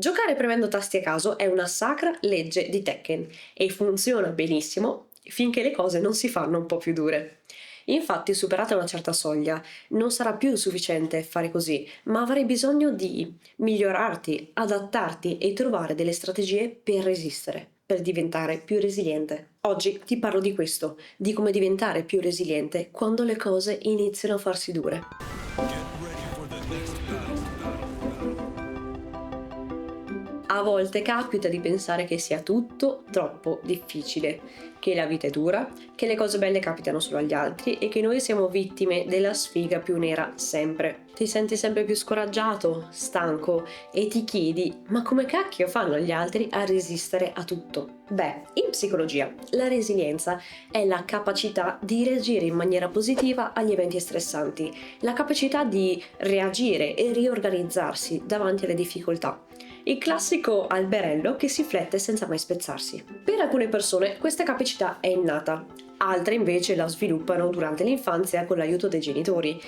Giocare premendo tasti a caso è una sacra legge di Tekken e funziona benissimo finché le cose non si fanno un po' più dure. Infatti, superata una certa soglia, non sarà più sufficiente fare così, ma avrai bisogno di migliorarti, adattarti e trovare delle strategie per resistere, per diventare più resiliente. Oggi ti parlo di questo, di come diventare più resiliente quando le cose iniziano a farsi dure. Get ready for the next battle. A volte capita di pensare che sia tutto troppo difficile, che la vita è dura, che le cose belle capitano solo agli altri e che noi siamo vittime della sfiga più nera sempre. Ti senti sempre più scoraggiato, stanco e ti chiedi: ma come cacchio fanno gli altri a resistere a tutto? Beh, in psicologia la resilienza è la capacità di reagire in maniera positiva agli eventi stressanti, la capacità di reagire e riorganizzarsi davanti alle difficoltà. Il classico alberello che si flette senza mai spezzarsi. Per alcune persone questa capacità è innata, altre invece la sviluppano durante l'infanzia con l'aiuto dei genitori.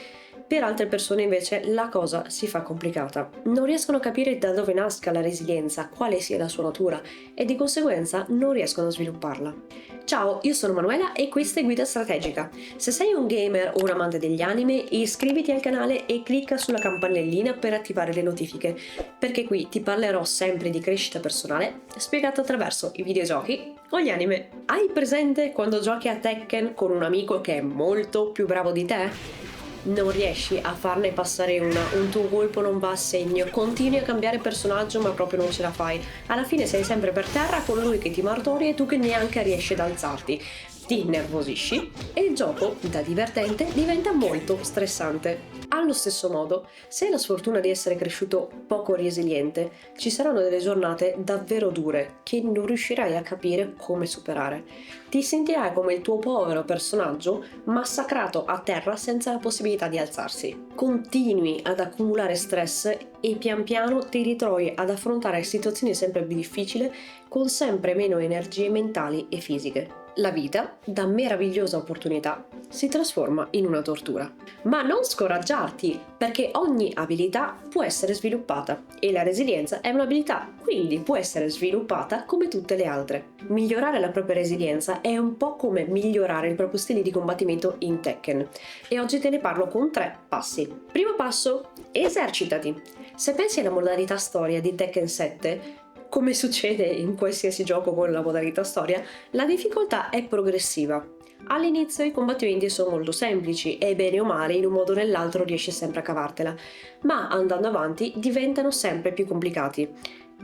Per altre persone invece la cosa si fa complicata. Non riescono a capire da dove nasca la resilienza, quale sia la sua natura e di conseguenza non riescono a svilupparla. Ciao, io sono Manuela e questa è Guida Strategica. Se sei un gamer o un amante degli anime, iscriviti al canale e clicca sulla campanellina per attivare le notifiche, perché qui ti parlerò sempre di crescita personale, spiegata attraverso i videogiochi o gli anime. Hai presente quando giochi a Tekken con un amico che è molto più bravo di te? Non riesci a farne passare una, un tuo colpo non va a segno, continui a cambiare personaggio ma proprio non ce la fai. Alla fine sei sempre per terra con lui che ti martori e tu che neanche riesci ad alzarti. Ti innervosisci e il gioco, da divertente, diventa molto stressante. Allo stesso modo, se hai la sfortuna di essere cresciuto poco resiliente, ci saranno delle giornate davvero dure che non riuscirai a capire come superare. Ti sentirai come il tuo povero personaggio massacrato a terra senza la possibilità di alzarsi. Continui ad accumulare stress e pian piano ti ritrovi ad affrontare situazioni sempre più difficili con sempre meno energie mentali e fisiche. La vita, da meravigliosa opportunità, si trasforma in una tortura. Ma non scoraggiarti, perché ogni abilità può essere sviluppata e la resilienza è un'abilità, quindi può essere sviluppata come tutte le altre. Migliorare la propria resilienza è un po' come migliorare il proprio stile di combattimento in Tekken e oggi te ne parlo con 3 passi. Primo passo, esercitati. Se pensi alla modalità storia di Tekken 7, come succede in qualsiasi gioco con la modalità storia, la difficoltà è progressiva. All'inizio i combattimenti sono molto semplici e bene o male in un modo o nell'altro riesci sempre a cavartela, ma andando avanti diventano sempre più complicati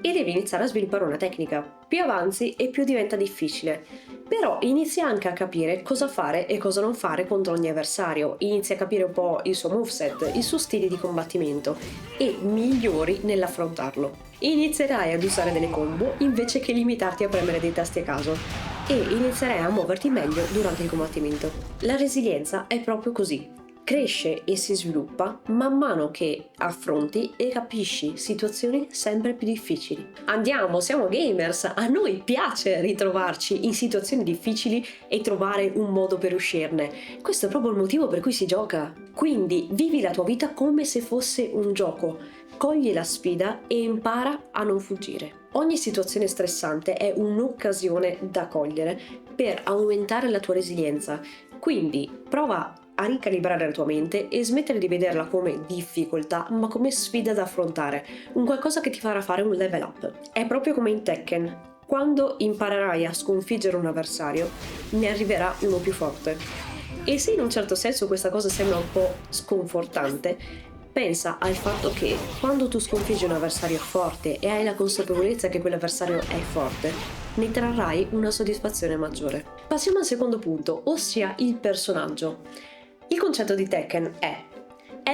e devi iniziare a sviluppare una tecnica. Più avanzi e più diventa difficile, però inizi anche a capire cosa fare e cosa non fare contro ogni avversario, inizi a capire un po' il suo moveset, il suo stile di combattimento e migliori nell'affrontarlo. Inizierai ad usare delle combo invece che limitarti a premere dei tasti a caso e inizierai a muoverti meglio durante il combattimento. La resilienza è proprio così. Cresce e si sviluppa man mano che affronti e capisci situazioni sempre più difficili. Andiamo, siamo gamers, a noi piace ritrovarci in situazioni difficili e trovare un modo per uscirne. Questo è proprio il motivo per cui si gioca. Quindi vivi la tua vita come se fosse un gioco. Cogli la sfida e impara a non fuggire. Ogni situazione stressante è un'occasione da cogliere per aumentare la tua resilienza. Quindi prova a ricalibrare la tua mente e smettere di vederla come difficoltà, ma come sfida da affrontare, un qualcosa che ti farà fare un level up. È proprio come in Tekken. Quando imparerai a sconfiggere un avversario, ne arriverà uno più forte. E se in un certo senso questa cosa sembra un po' sconfortante, pensa al fatto che quando tu sconfiggi un avversario forte e hai la consapevolezza che quell'avversario è forte, ne trarrai una soddisfazione maggiore. Passiamo al secondo punto, ossia il personaggio. Il concetto di Tekken è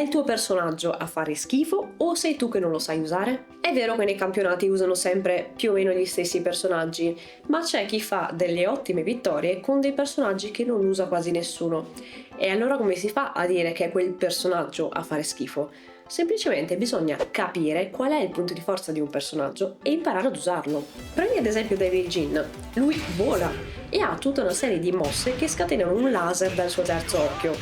il tuo personaggio a fare schifo o sei tu che non lo sai usare? È vero che nei campionati usano sempre più o meno gli stessi personaggi, ma c'è chi fa delle ottime vittorie con dei personaggi che non usa quasi nessuno. E allora come si fa a dire che è quel personaggio a fare schifo? Semplicemente bisogna capire qual è il punto di forza di un personaggio e imparare ad usarlo. Prendi ad esempio Devil Jin, lui vola e ha tutta una serie di mosse che scatenano un laser dal suo terzo occhio.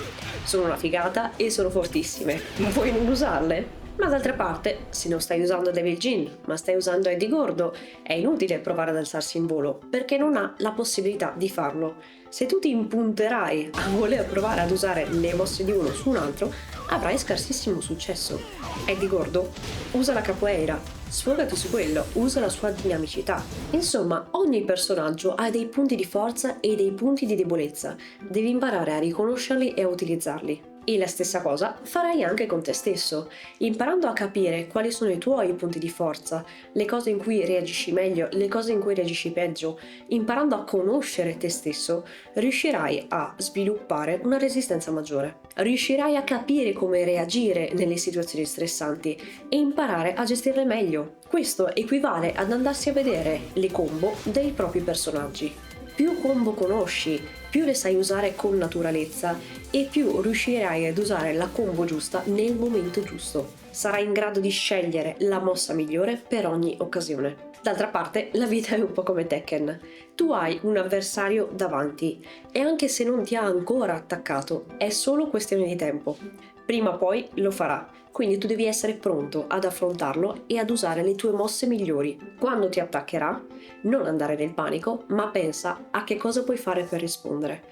Sono una figata e sono fortissime, ma vuoi non usarle? Ma d'altra parte, se non stai usando Devil Jin, ma stai usando Eddie Gordo, è inutile provare ad alzarsi in volo, perché non ha la possibilità di farlo. Se tu ti impunterai a voler provare ad usare le mosse di uno su un altro, avrai scarsissimo successo. Eddie Gordo usa la capoeira, sfogati su quello, usa la sua dinamicità. Insomma, ogni personaggio ha dei punti di forza e dei punti di debolezza. Devi imparare a riconoscerli e a utilizzarli. E la stessa cosa farai anche con te stesso, imparando a capire quali sono i tuoi punti di forza, le cose in cui reagisci meglio, le cose in cui reagisci peggio, imparando a conoscere te stesso, riuscirai a sviluppare una resistenza maggiore. Riuscirai a capire come reagire nelle situazioni stressanti e imparare a gestirle meglio. Questo equivale ad andarsi a vedere le combo dei propri personaggi. Più combo conosci, più le sai usare con naturalezza e più riuscirai ad usare la combo giusta nel momento giusto. Sarai in grado di scegliere la mossa migliore per ogni occasione. D'altra parte, la vita è un po' come Tekken. Tu hai un avversario davanti e anche se non ti ha ancora attaccato, è solo questione di tempo. Prima o poi lo farà, quindi tu devi essere pronto ad affrontarlo e ad usare le tue mosse migliori. Quando ti attaccherà, non andare nel panico, ma pensa a che cosa puoi fare per rispondere.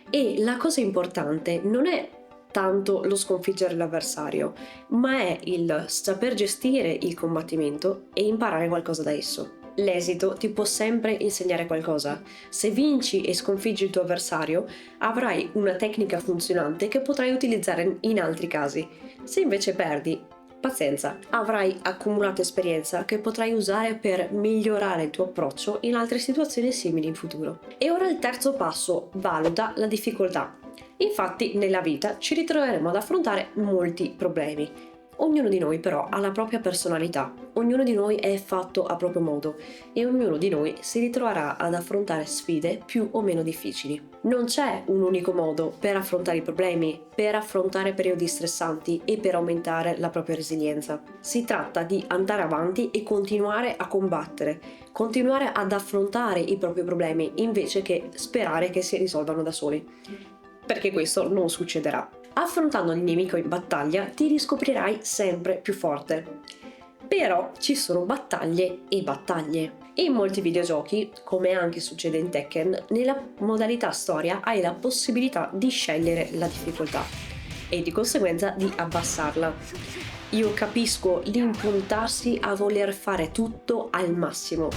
E la cosa importante non è tanto lo sconfiggere l'avversario, ma è il saper gestire il combattimento e imparare qualcosa da esso. L'esito ti può sempre insegnare qualcosa. Se vinci e sconfiggi il tuo avversario, avrai una tecnica funzionante che potrai utilizzare in altri casi. Se invece perdi, pazienza, avrai accumulato esperienza che potrai usare per migliorare il tuo approccio in altre situazioni simili in futuro. E ora il terzo passo, valuta la difficoltà. Infatti, nella vita ci ritroveremo ad affrontare molti problemi. Ognuno di noi però ha la propria personalità, ognuno di noi è fatto a proprio modo e ognuno di noi si ritroverà ad affrontare sfide più o meno difficili. Non c'è un unico modo per affrontare i problemi, per affrontare periodi stressanti e per aumentare la propria resilienza. Si tratta di andare avanti e continuare a combattere, continuare ad affrontare i propri problemi invece che sperare che si risolvano da soli. Perché questo non succederà. Affrontando il nemico in battaglia ti riscoprirai sempre più forte. Però ci sono battaglie e battaglie. In molti videogiochi, come anche succede in Tekken, nella modalità storia hai la possibilità di scegliere la difficoltà e di conseguenza di abbassarla. Io capisco l'impuntarsi a voler fare tutto al massimo,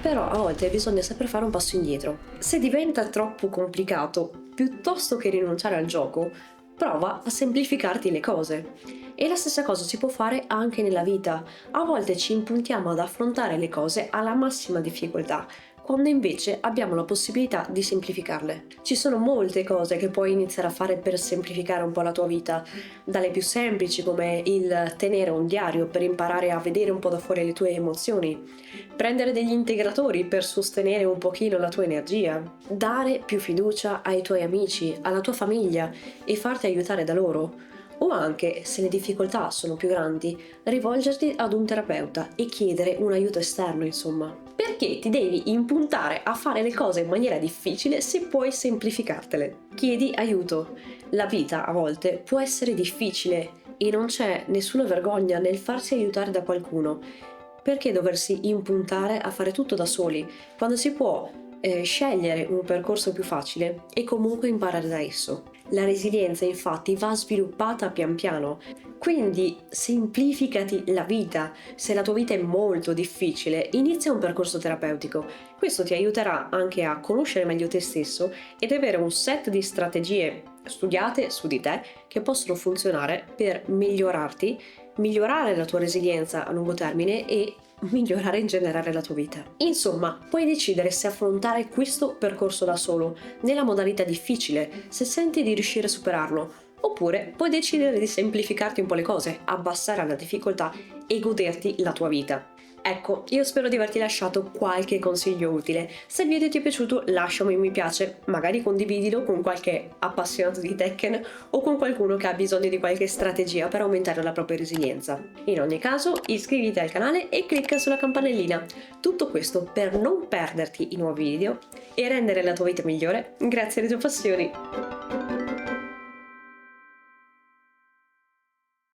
però a volte bisogna saper fare un passo indietro. Se diventa troppo complicato, piuttosto che rinunciare al gioco, prova a semplificarti le cose. E la stessa cosa si può fare anche nella vita. A volte ci impuntiamo ad affrontare le cose alla massima difficoltà, quando invece abbiamo la possibilità di semplificarle. Ci sono molte cose che puoi iniziare a fare per semplificare un po' la tua vita, dalle più semplici come il tenere un diario per imparare a vedere un po' da fuori le tue emozioni, prendere degli integratori per sostenere un pochino la tua energia, dare più fiducia ai tuoi amici, alla tua famiglia e farti aiutare da loro. O anche, se le difficoltà sono più grandi, rivolgerti ad un terapeuta e chiedere un aiuto esterno, insomma. Perché ti devi impuntare a fare le cose in maniera difficile se puoi semplificartele? Chiedi aiuto. La vita a volte può essere difficile e non c'è nessuna vergogna nel farsi aiutare da qualcuno. Perché doversi impuntare a fare tutto da soli, quando si può scegliere un percorso più facile e comunque imparare da esso? La resilienza infatti va sviluppata pian piano, quindi semplificati la vita. Se la tua vita è molto difficile, inizia un percorso terapeutico. Questo ti aiuterà anche a conoscere meglio te stesso ed avere un set di strategie studiate su di te che possono funzionare per migliorarti, migliorare la tua resilienza a lungo termine e migliorare in generale la tua vita. Insomma, puoi decidere se affrontare questo percorso da solo, nella modalità difficile, se senti di riuscire a superarlo, oppure puoi decidere di semplificarti un po' le cose, abbassare la difficoltà e goderti la tua vita. Ecco, io spero di averti lasciato qualche consiglio utile. Se il video ti è piaciuto lasciami un mi piace, magari condividilo con qualche appassionato di Tekken o con qualcuno che ha bisogno di qualche strategia per aumentare la propria resilienza. In ogni caso iscriviti al canale e clicca sulla campanellina. Tutto questo per non perderti i nuovi video e rendere la tua vita migliore grazie alle tue passioni.